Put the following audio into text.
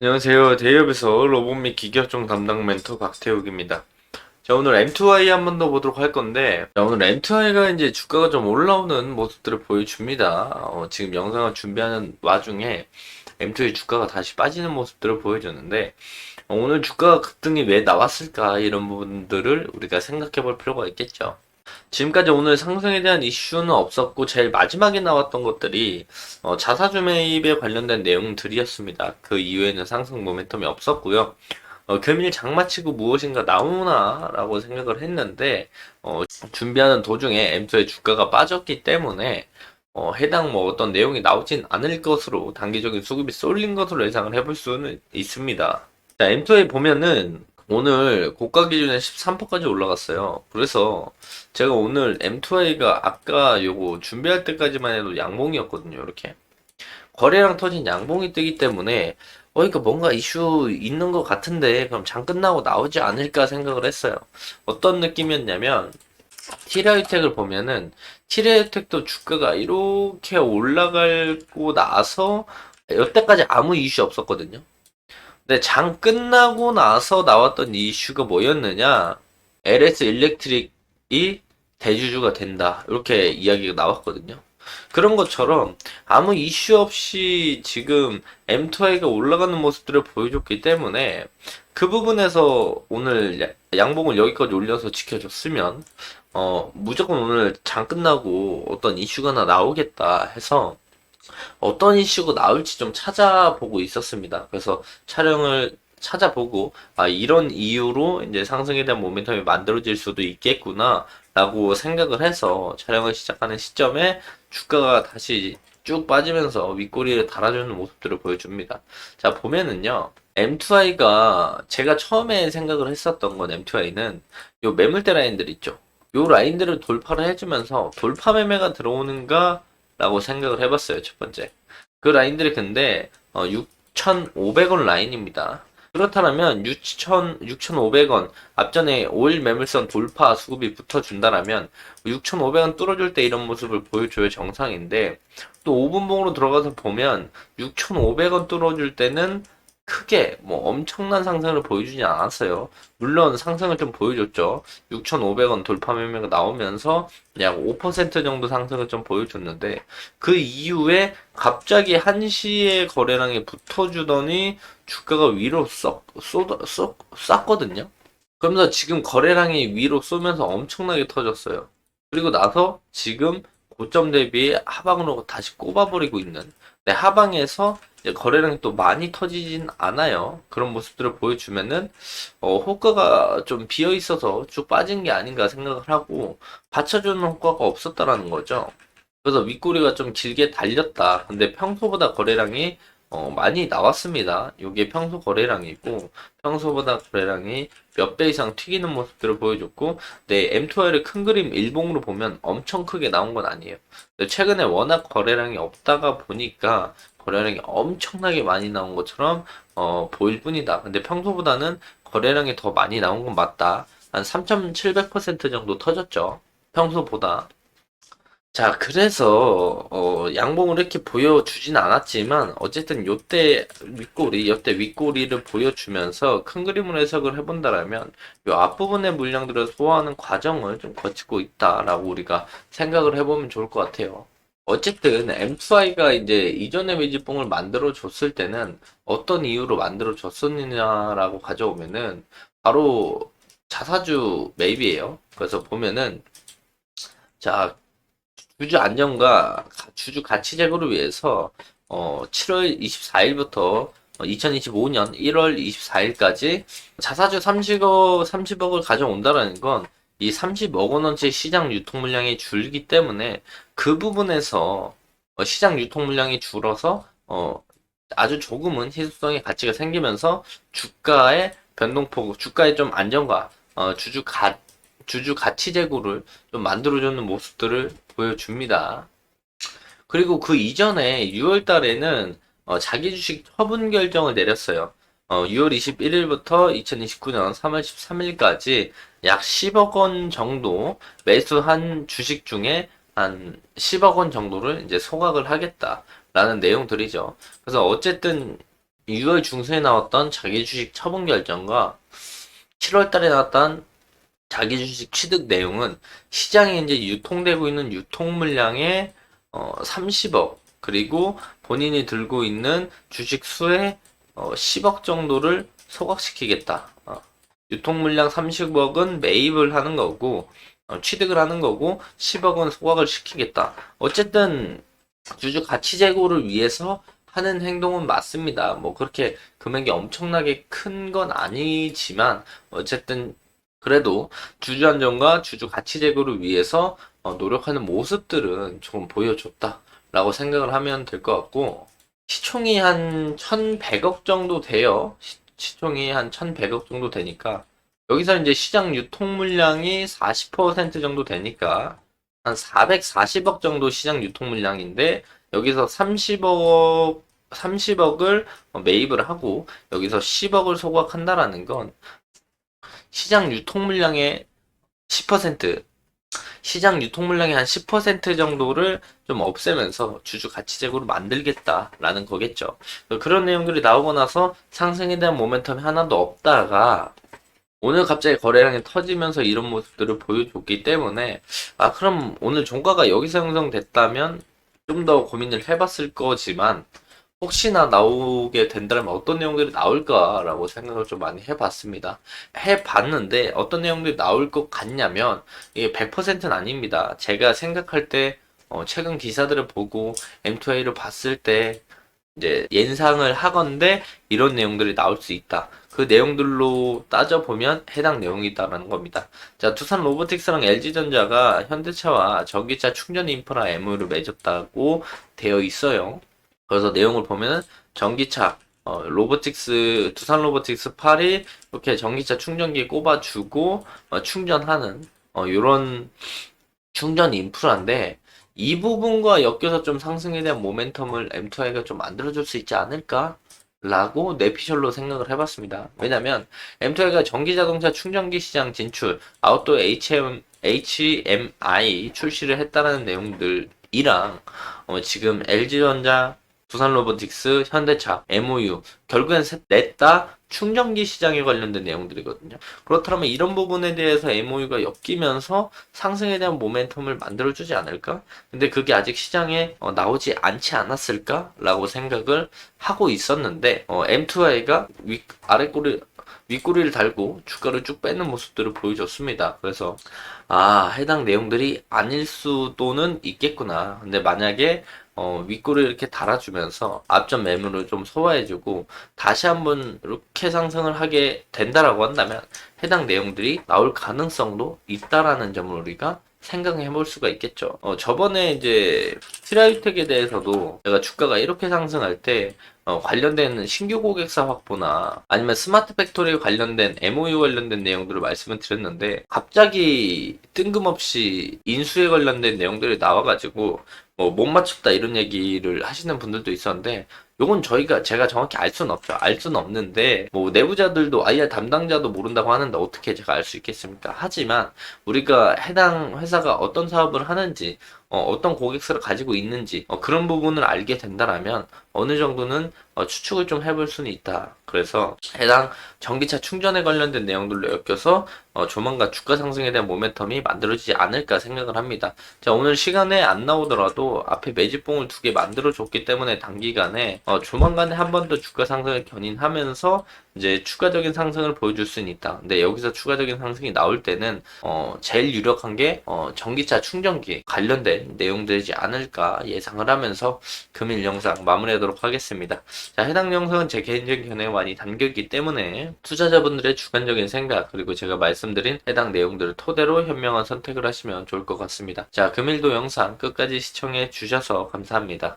안녕하세요. 대기업에서 로봇 및 기계협정 담당 멘토 박태욱입니다. 자, 오늘 M2I 한 번 더 보도록 할 건데, 자, 오늘 M2I가 이제 주가가 좀 올라오는 모습들을 보여줍니다. 지금 영상을 준비하는 와중에 M2I 주가가 다시 빠지는 모습들을 보여줬는데, 오늘 주가가 급등이 왜 나왔을까? 이런 부분들을 우리가 생각해 볼 필요가 있겠죠. 지금까지 오늘 상승에 대한 이슈는 없었고 제일 마지막에 나왔던 것들이 자사주 매입에 관련된 내용들이었습니다. 그 이후에는 상승 모멘텀이 없었고요. 금일 장마치고 무엇인가 나오나라고 생각을 했는데 준비하는 도중에 엠터의 주가가 빠졌기 때문에 해당 뭐 어떤 내용이 나오진 않을 것으로 단기적인 수급이 쏠린 것으로 예상을 해볼 수는 있습니다. 자, 엠터에 보면은 오늘 고가 기준에 13%까지 올라갔어요. 그래서 제가 오늘 M2I가 아까 요거 준비할 때까지만 해도 양봉이었거든요. 이렇게 거래량 터진 양봉이 뜨기 때문에 그러니까 뭔가 이슈 있는 것 같은데 그럼 장 끝나고 나오지 않을까 생각을 했어요. 어떤 느낌이었냐면 티라유텍을 보면은 티라유텍도 주가가 이렇게 올라가고 나서 여태까지 아무 이슈 없었거든요. 근데 장 끝나고 나서 나왔던 이슈가 뭐였느냐? LS 일렉트릭이 대주주가 된다. 이렇게 이야기가 나왔거든요. 그런 것처럼 아무 이슈 없이 지금 M2I가 올라가는 모습들을 보여줬기 때문에 그 부분에서 오늘 양봉을 여기까지 올려서 지켜줬으면 무조건 오늘 장 끝나고 어떤 이슈가 하나 나오겠다 해서 어떤 이슈가 나올지 좀 찾아보고 있었습니다. 그래서 촬영을 찾아보고 이런 이유로 이제 상승에 대한 모멘텀이 만들어질 수도 있겠구나 라고 생각을 해서 촬영을 시작하는 시점에 주가가 다시 쭉 빠지면서 윗꼬리를 달아주는 모습들을 보여줍니다. 자, 보면은요. M2I가 제가 처음에 생각을 했었던 건 M2I는 요 매물대 라인들 있죠. 요 라인들을 돌파를 해주면서 돌파 매매가 들어오는가 라고 생각을 해봤어요. 첫 번째. 그 라인들이 근데 6,500원 라인입니다. 그렇다면 6,500원 앞전에 5일 매물선 돌파 수급이 붙어준다라면 6,500원 뚫어줄 때 이런 모습을 보여줘야 정상인데 또 5분봉으로 들어가서 보면 6,500원 뚫어줄 때는 크게 뭐 엄청난 상승을 보여주지 않았어요. 물론 상승을 좀 보여줬죠. 6,500원 돌파 매매가 나오면서 약 5% 정도 상승을 좀 보여줬는데 그 이후에 갑자기 한시에 거래량이 붙어주더니 주가가 위로 쐈거든요. 그러면서 지금 거래량이 위로 쏘면서 엄청나게 터졌어요. 그리고 나서 지금 고점 대비 하방으로 다시 꼽아버리고 있는. 네, 하방에서 이제 거래량이 또 많이 터지진 않아요. 그런 모습들을 보여주면은 호가가 좀 비어 있어서 쭉 빠진 게 아닌가 생각을 하고 받쳐주는 효과가 없었다라는 거죠. 그래서 윗꼬리가 좀 길게 달렸다. 근데 평소보다 거래량이 많이 나왔습니다. 이게 평소 거래량이고 평소보다 거래량이 몇 배 이상 튀기는 모습들을 보여줬고 네, M2I를 큰 그림 일봉으로 보면 엄청 크게 나온 건 아니에요. 최근에 워낙 거래량이 없다가 보니까 거래량이 엄청나게 많이 나온 것처럼 보일 뿐이다. 근데 평소보다는 거래량이 더 많이 나온 건 맞다. 한 3,700% 정도 터졌죠. 평소보다. 자, 그래서 양봉을 이렇게 보여주진 않았지만 어쨌든 요때 윗꼬리를 보여주면서 큰 그림으로 해석을 해본다라면 요 앞부분의 물량들을 소화하는 과정을 좀 거치고 있다라고 우리가 생각을 해보면 좋을 것 같아요. 어쨌든 M2I가 이제 이전의 매집봉을 만들어 줬을 때는 어떤 이유로 만들어 줬었느냐라고 가져오면은 바로 자사주 매입이에요. 그래서 보면은 자, 주주 안정과 주주 가치 제고를 위해서 7월 24일부터 2025년 1월 24일까지 자사주 30억을 가져온다라는 건 이 30억 원어치 시장 유통 물량이 줄기 때문에 그 부분에서 시장 유통 물량이 줄어서 아주 조금은 희소성의 가치가 생기면서 주가의 변동폭, 주가의 좀 안정과 주주 가치 제고를 좀 만들어주는 모습들을 보여줍니다. 그리고 그 이전에 6월 달에는 자기 주식 처분 결정을 내렸어요. 6월 21일부터 2029년 3월 13일까지 약 10억 원 정도 매수한 주식 중에 한 10억 원 정도를 이제 소각을 하겠다라는 내용들이죠. 그래서 어쨌든 6월 중순에 나왔던 자기 주식 처분 결정과 7월 달에 나왔던 자기 주식 취득 내용은 시장에 이제 유통되고 있는 유통 물량의 30억, 그리고 본인이 들고 있는 주식 수의 10억 정도를 소각시키겠다. 유통 물량 30억은 매입을 하는 거고, 취득을 하는 거고, 10억은 소각을 시키겠다. 어쨌든 주주 가치 제고를 위해서 하는 행동은 맞습니다. 뭐 그렇게 금액이 엄청나게 큰 건 아니지만 어쨌든 그래도 주주 안정과 주주 가치 제고를 위해서 노력하는 모습들은 조금 보여줬다라고 생각을 하면 될 것 같고, 시총이 한 1100억 정도 돼요. 시총이 한 1100억 정도 되니까 여기서 이제 시장 유통 물량이 40% 정도 되니까 한 440억 정도 시장 유통 물량인데, 여기서 30억을 매입을 하고 여기서 10억을 소각한다라는 건 시장 유통 물량의 10%, 시장 유통 물량의 한 10% 정도를 좀 없애면서 주주 가치 제고를 만들겠다라는 거겠죠. 그런 내용들이 나오고 나서 상승에 대한 모멘텀이 하나도 없다가 오늘 갑자기 거래량이 터지면서 이런 모습들을 보여줬기 때문에, 그럼 오늘 종가가 여기서 형성됐다면 좀 더 고민을 해봤을 거지만, 혹시나 나오게 된다면 어떤 내용들이 나올까라고 생각을 좀 많이 해봤습니다. 해봤는데 어떤 내용들이 나올 것 같냐면 이게 100%는 아닙니다. 제가 생각할 때 최근 기사들을 보고 M2A를 봤을 때 이제 예상을 하건대 이런 내용들이 나올 수 있다. 그 내용들로 따져보면 해당 내용이다라는 겁니다. 자, 두산 로보틱스랑 LG전자가 현대차와 전기차 충전 인프라 MOU를 맺었다고 되어 있어요. 그래서 내용을 보면은 전기차, 두산 로보틱스 8이 이렇게 전기차 충전기 꼽아주고 충전하는 요런 충전 인프라인데, 이 부분과 엮여서 좀 상승에 대한 모멘텀을 M2I가 좀 만들어줄 수 있지 않을까? 라고 뇌피셜로 생각을 해봤습니다. 왜냐면 M2I가 전기자동차 충전기 시장 진출, 아웃도어 HMI 출시를 했다는 내용들이랑 지금 LG전자, 두산로보틱스, 현대차, MOU 결국엔 넷 다 충전기 시장에 관련된 내용들이거든요. 그렇다면 이런 부분에 대해서 MOU가 엮이면서 상승에 대한 모멘텀을 만들어주지 않을까? 근데 그게 아직 시장에 나오지 않지 않았을까라고 생각을 하고 있었는데, M2I가 윗꼬리를 달고 주가를 쭉 빼는 모습들을 보여줬습니다. 그래서 해당 내용들이 아닐 수도는 있겠구나. 근데 만약에 윗꼬리를 이렇게 달아주면서 앞전 매물을 좀 소화해주고 다시 한번 이렇게 상승을 하게 된다라고 한다면 해당 내용들이 나올 가능성도 있다라는 점을 우리가 생각해 볼 수가 있겠죠. 저번에 이제 트라이텍에 대해서도 제가 주가가 이렇게 상승할 때 관련된 신규 고객사 확보나 아니면 스마트 팩토리 관련된 MOU 관련된 내용들을 말씀을 드렸는데, 갑자기 뜬금없이 인수에 관련된 내용들이 나와가지고 못 맞췄다 이런 얘기를 하시는 분들도 있었는데, 요건 제가 정확히 알 수는 없죠. 알 수는 없는데 뭐 내부자들도 IR 담당자도 모른다고 하는데 어떻게 제가 알 수 있겠습니까? 하지만 우리가 해당 회사가 어떤 사업을 하는지, 어떤 고객사를 가지고 있는지 그런 부분을 알게 된다라면 어느 정도는 추측을 좀 해볼 수는 있다. 그래서 해당 전기차 충전에 관련된 내용들로 엮여서 조만간 주가 상승에 대한 모멘텀이 만들어지지 않을까 생각을 합니다. 자, 오늘 시간에 안 나오더라도 앞에 매집봉을 2개 만들어 줬기 때문에 단기간에 조만간에 한 번 더 주가 상승을 견인하면서 이제 추가적인 상승을 보여줄 수는 있다. 근데 여기서 추가적인 상승이 나올 때는 제일 유력한 게 전기차 충전기 관련된 내용들이지 않을까 예상을 하면서 금일 영상 마무리하도록 하겠습니다. 자, 해당 영상은 제 개인적인 견해가 많이 담겨있기 때문에 투자자분들의 주관적인 생각, 그리고 제가 말씀드린 해당 내용들을 토대로 현명한 선택을 하시면 좋을 것 같습니다. 자, 금일도 영상 끝까지 시청해 주셔서 감사합니다.